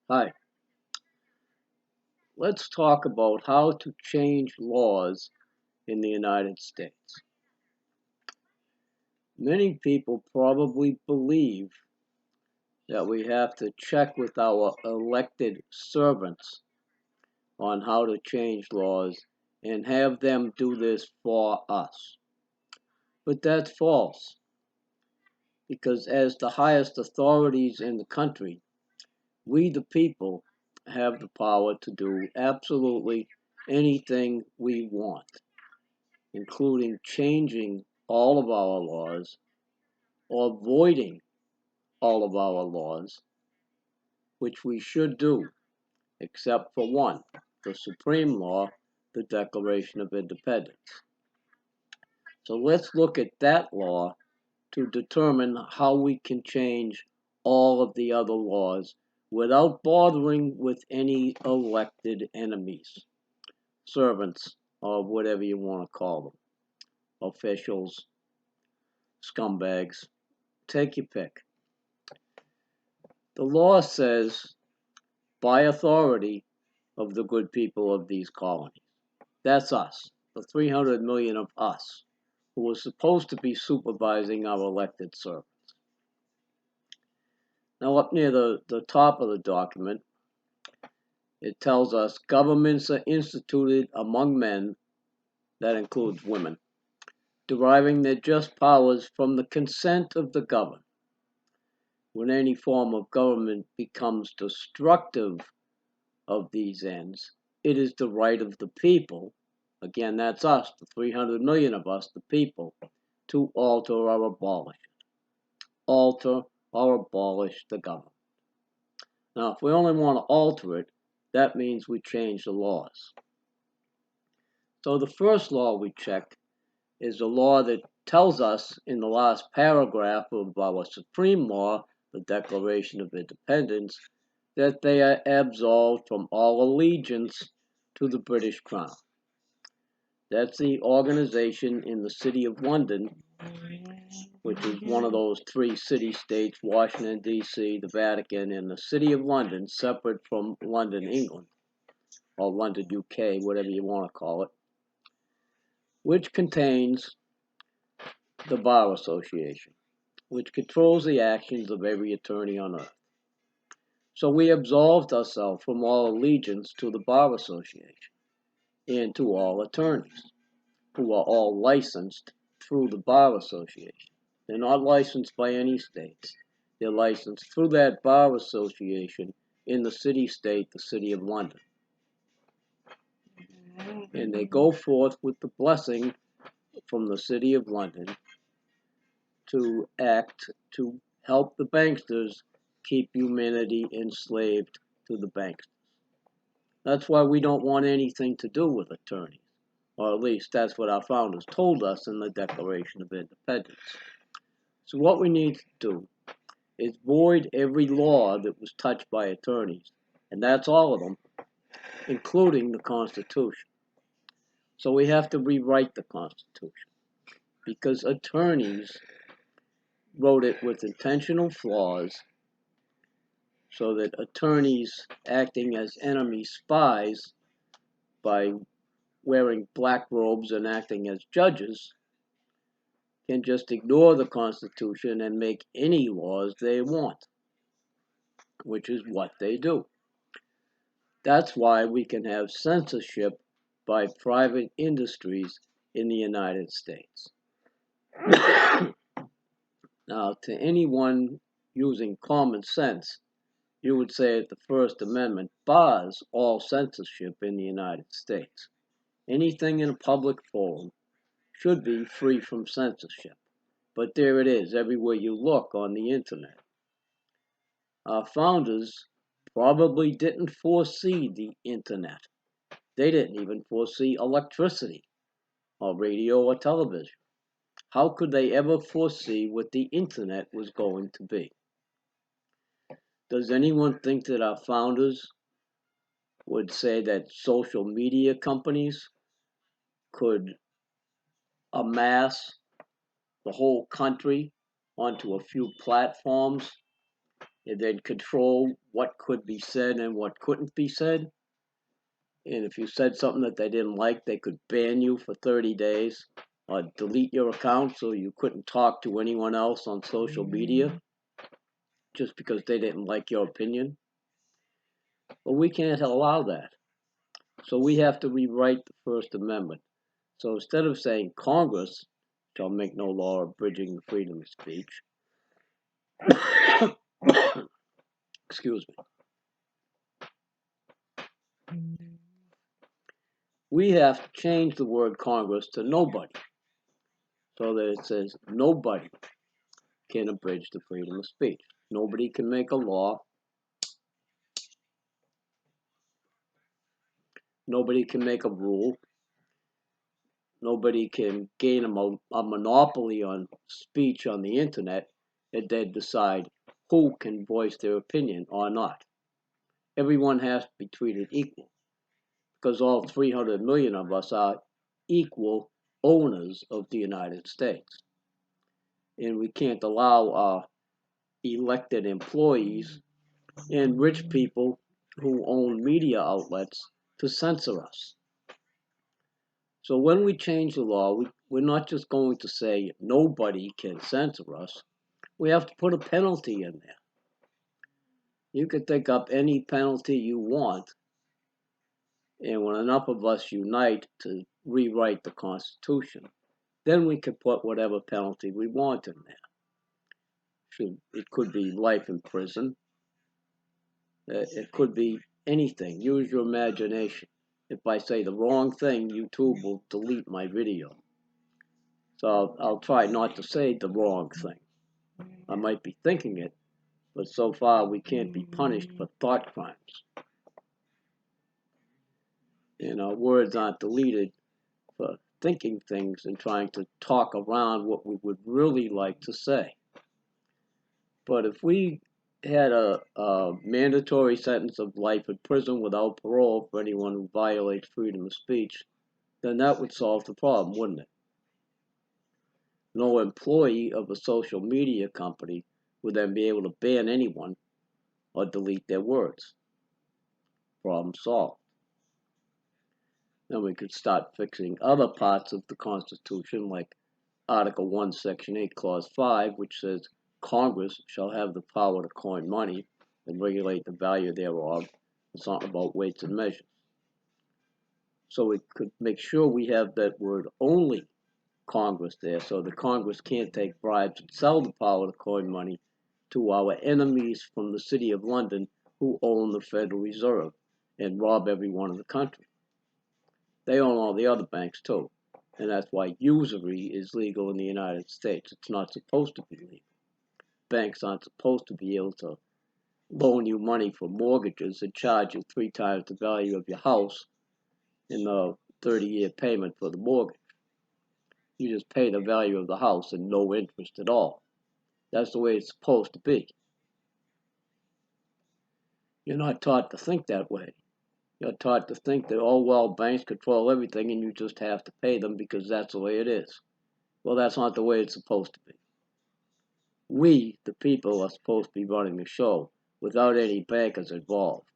Hi, let's talk about how to change laws in the United States. Many people probably believe that we have to check with our elected servants on how to change laws and have them do this for us. But that's false, because as the highest authorities in the country, we the people have the power to do absolutely anything we want, including changing all of our laws or voiding all of our laws, which we should do, except for one, the supreme law, the Declaration of Independence. So let's look at that law to determine how we can change all of the other laws without bothering with any elected enemies, servants, or whatever you want to call them, officials, scumbags. Take your pick. The law says, by authority of the good people of these colonies. That's us, the 300 million of us, who are supposed to be supervising our elected servants. Now, up near the top of the document, it tells us governments are instituted among men, that includes women, deriving their just powers from the consent of the governed. When any form of government becomes destructive of these ends, it is the right of the people, again, that's us, the 300 million of us, the people, to alter or abolish it. Alter or abolish the government. Now, if we only want to alter it, that means we change the laws. So the first law we check is a law that tells us in the last paragraph of our supreme law, the Declaration of Independence, that they are absolved from all allegiance to the British Crown. That's the organization in the city of London, which is one of those three city-states, Washington, D.C., the Vatican, and the city of London, separate from London, England, or London, UK, whatever you want to call it, which contains the Bar Association, which controls the actions of every attorney on earth. So we absolved ourselves from all allegiance to the Bar Association and to all attorneys, who are all licensed through the Bar Association. They're not licensed by any states. They're licensed through that Bar Association in the city-state, the City of London. And they go forth with the blessing from the City of London to act to help the banksters keep humanity enslaved to the banksters. That's why we don't want anything to do with attorneys, or at least that's what our founders told us in the Declaration of Independence. So what we need to do is void every law that was touched by attorneys, and that's all of them, including the Constitution. So we have to rewrite the Constitution, because attorneys wrote it with intentional flaws so that attorneys acting as enemy spies by wearing black robes and acting as judges can just ignore the Constitution and make any laws they want, which is what they do. That's why we can have censorship by private industries in the United States. Now, to anyone using common sense, you would say that the First Amendment bars all censorship in the United States. Anything in a public forum should be free from censorship. But there it is, everywhere you look on the internet. Our founders probably didn't foresee the internet. They didn't even foresee electricity or radio or television. How could they ever foresee what the internet was going to be? Does anyone think that our founders would say that social media companies could amass the whole country onto a few platforms and then control what could be said and what couldn't be said. And if you said something that they didn't like, they could ban you for 30 days or delete your account so you couldn't talk to anyone else on social media just because they didn't like your opinion. But we can't allow that. So we have to rewrite the First Amendment. So instead of saying Congress shall make no law abridging the freedom of speech, excuse me, we have to change the word Congress to nobody so that it says nobody can abridge the freedom of speech. Nobody can make a law. Nobody can make a rule. Nobody can gain a monopoly on speech on the internet and then decide who can voice their opinion or not. Everyone has to be treated equal because all 300 million of us are equal owners of the United States. And we can't allow our elected employees and rich people who own media outlets to censor us. So when we change the law, we're not just going to say nobody can censor us. We have to put a penalty in there. You can think up any penalty you want, and when enough of us unite to rewrite the Constitution, then we can put whatever penalty we want in there. It could be life in prison. It could be anything. Use your imagination. If I say the wrong thing, YouTube will delete my video. So I'll try not to say the wrong thing. I might be thinking it, but so far we can't be punished for thought crimes. Words aren't deleted for thinking things and trying to talk around what we would really like to say. But if we had a mandatory sentence of life in prison without parole for anyone who violates freedom of speech, then that would solve the problem, wouldn't it? No employee of a social media company would then be able to ban anyone or delete their words. Problem solved. Then we could start fixing other parts of the Constitution, like Article 1, Section 8, Clause 5, which says Congress shall have the power to coin money and regulate the value thereof, and something about weights and measures. So we could make sure we have that word only Congress there, so the Congress can't take bribes and sell the power to coin money to our enemies from the City of London who own the Federal Reserve and rob everyone in the country. They own all the other banks too, and that's why usury is legal in the United States. It's not supposed to be legal. Banks aren't supposed to be able to loan you money for mortgages and charge you 3 times the value of your house in the 30-year payment for the mortgage. You just pay the value of the house and no interest at all. That's the way it's supposed to be. You're not taught to think that way. You're taught to think that, oh, well, banks control everything and you just have to pay them because that's the way it is. Well, that's not the way it's supposed to be. We, the people, are supposed to be running the show without any bankers involved.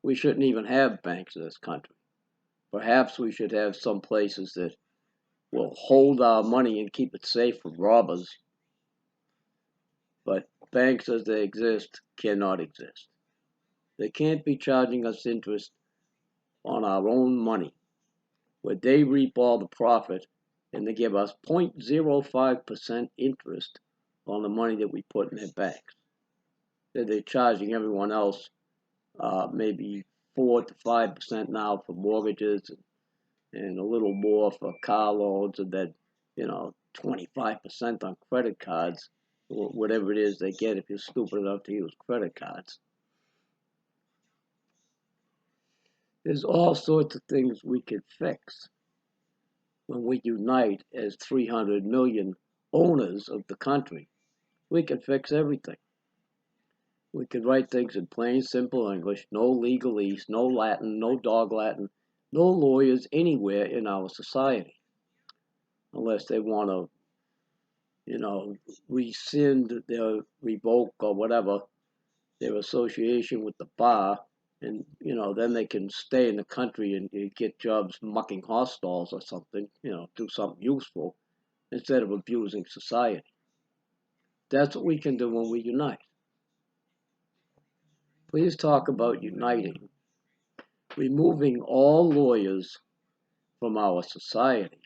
We shouldn't even have banks in this country. Perhaps we should have some places that will hold our money and keep it safe from robbers. But banks as they exist cannot exist. They can't be charging us interest on our own money, where they reap all the profit and they give us 0.05% interest on the money that we put in their banks. They're charging everyone else maybe 4 to 5% now for mortgages and a little more for car loans, and then 25% on credit cards, or whatever it is they get if you're stupid enough to use credit cards. There's all sorts of things we could fix when we unite as 300 million owners of the country. We could fix everything. We could write things in plain, simple English, no legalese, no Latin, no dog Latin, no lawyers anywhere in our society, unless they want to, rescind their revoke or whatever their association with the bar, and then they can stay in the country and get jobs mucking hostels or something. Do something useful instead of abusing society. That's what we can do when we unite. Please talk about uniting, removing all lawyers from our society.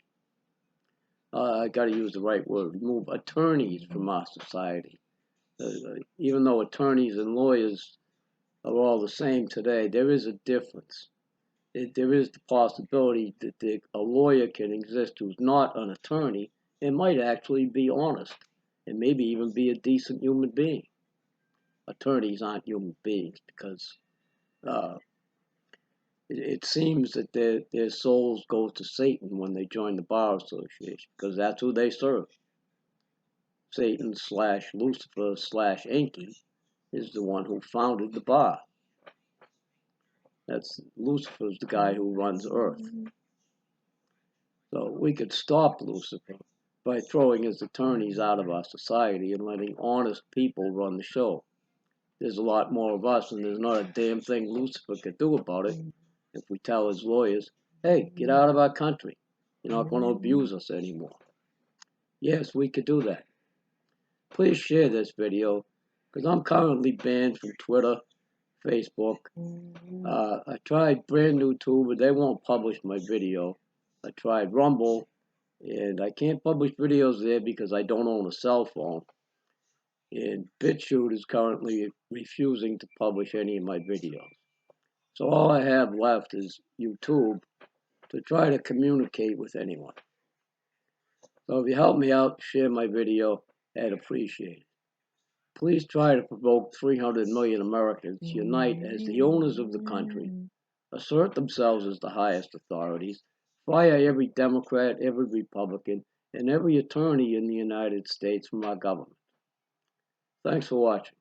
I got to use the right word. Remove attorneys from our society. Even though attorneys and lawyers are all the same today, there is a difference. There is the possibility that a lawyer can exist who's not an attorney and might actually be honest and maybe even be a decent human being. Attorneys aren't human beings because uh, it seems that their souls go to Satan when they join the Bar Association because that's who they serve. Satan / Lucifer / Enki is the one who founded the bar. That's Lucifer's the guy who runs Earth. So we could stop Lucifer by throwing his attorneys out of our society and letting honest people run the show. There's a lot more of us, and there's not a damn thing Lucifer could do about it if we tell his lawyers, hey, get out of our country. You're not going to abuse us anymore. Yes, we could do that. Please share this video, because I'm currently banned from Twitter, Facebook. I tried brand new tube, but they won't publish my video. I tried Rumble, and I can't publish videos there because I don't own a cell phone. And BitChute is currently refusing to publish any of my videos. So all I have left is YouTube to try to communicate with anyone. So if you help me out, share my video, I'd appreciate it. Please try to provoke 300 million Americans to unite as the owners of the country, assert themselves as the highest authorities, fire every Democrat, every Republican, and every attorney in the United States from our government. Thanks for watching.